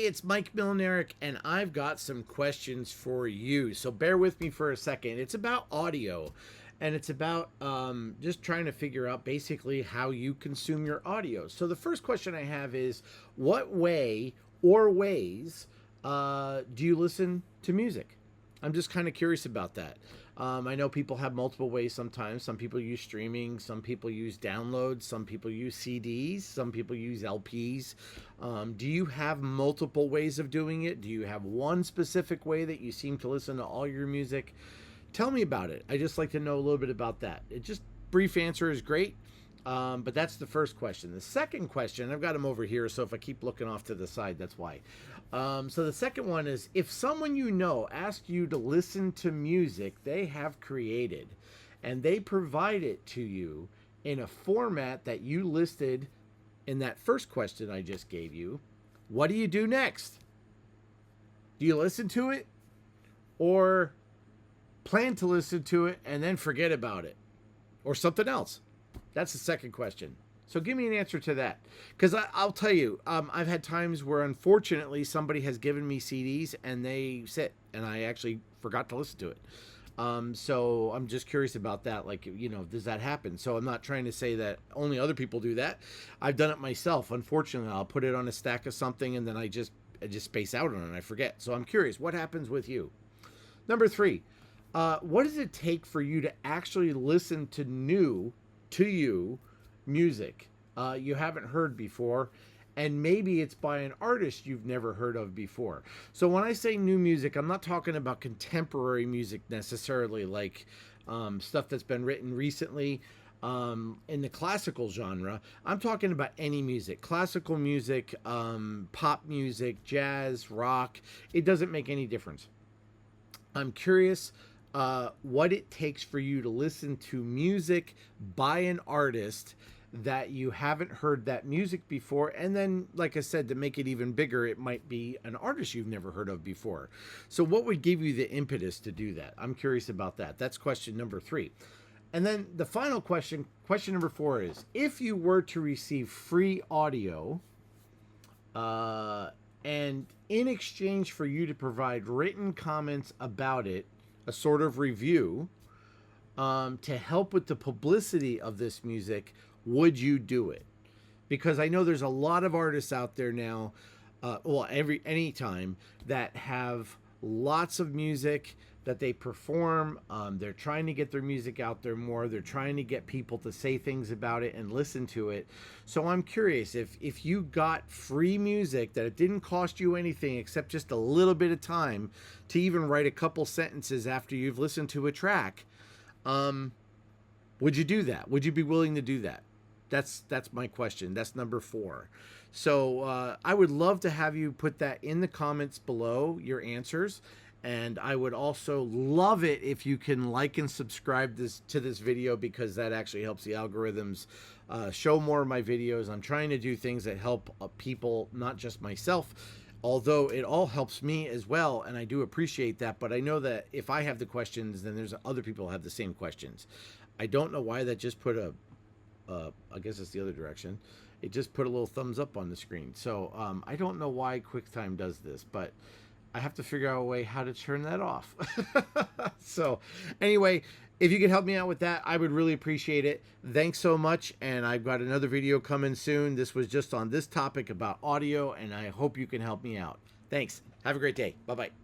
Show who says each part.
Speaker 1: It's Mike Milnerick, and I've got some questions for you. So bear with me for a second. It's about audio, and it's about just trying to figure out basically how you consume your audio. So the first question I have is, what way or ways do you listen to music? I'm just kind of curious about that. I know people have multiple ways sometimes. Some people use streaming, some people use downloads, some people use CDs, some people use LPs. Do you have multiple ways of doing it? Do you have one specific way that you seem to listen to all your music? Tell me about it. I just like to know a little bit about that. It just brief answer is great. But that's the first question. The second question, I've got them over here, so if I keep looking off to the side, that's why. So the second one is, if someone you know asked you to listen to music they have created, and they provide it to you in a format that you listed in that first question I just gave you, what do you do next? Do you listen to it, or plan to listen to it and then forget about it, or something else? That's the second question. So give me an answer to that. Because I'll tell you, I've had times where unfortunately somebody has given me CDs and they sit and I actually forgot to listen to it. So I'm just curious about that. Like, you know, does that happen? So I'm not trying to say that only other people do that. I've done it myself. Unfortunately, I'll put it on a stack of something and then I just space out on it and I forget. So I'm curious, what happens with you? Number three, what does it take for you to actually listen to you music you haven't heard before, and maybe it's by an artist you've never heard of before? So when I say new music, I'm not talking about contemporary music necessarily, like stuff that's been written recently in the classical genre. I'm talking about any music, classical music, pop music, jazz, rock. It doesn't make any difference. I'm curious what it takes for you to listen to music by an artist that you haven't heard that music before. And then, like I said, to make it even bigger, it might be an artist you've never heard of before. So what would give you the impetus to do that? I'm curious about that. That's question number three. And then the final question, question number four, is, if you were to receive free audio, and in exchange for you to provide written comments about it, a sort of review, to help with the publicity of this music, would you do it? Because I know there's a lot of artists out there now, anytime, that have lots of music that they perform. They're trying to get their music out there more. They're trying to get people to say things about it and listen to it. So I'm curious, if you got free music that it didn't cost you anything except just a little bit of time to even write a couple sentences after you've listened to a track, would you do that? Would you be willing to do that? That's my question. That's number four. So I would love to have you put that in the comments below, your answers. And I would also love it if you can like and subscribe to this video, because that actually helps the algorithms show more of my videos. I'm trying to do things that help people, not just myself, although it all helps me as well, and I do appreciate that. But I know that if I have the questions, then there's other people who have the same questions. I don't know why that just put I guess it's the other direction. It just put a little thumbs up on the screen. So I don't know why QuickTime does this, but I have to figure out a way how to turn that off. So anyway, if you could help me out with that, I would really appreciate it. Thanks so much. And I've got another video coming soon. This was just on this topic about audio, and I hope you can help me out. Thanks. Have a great day. Bye-bye.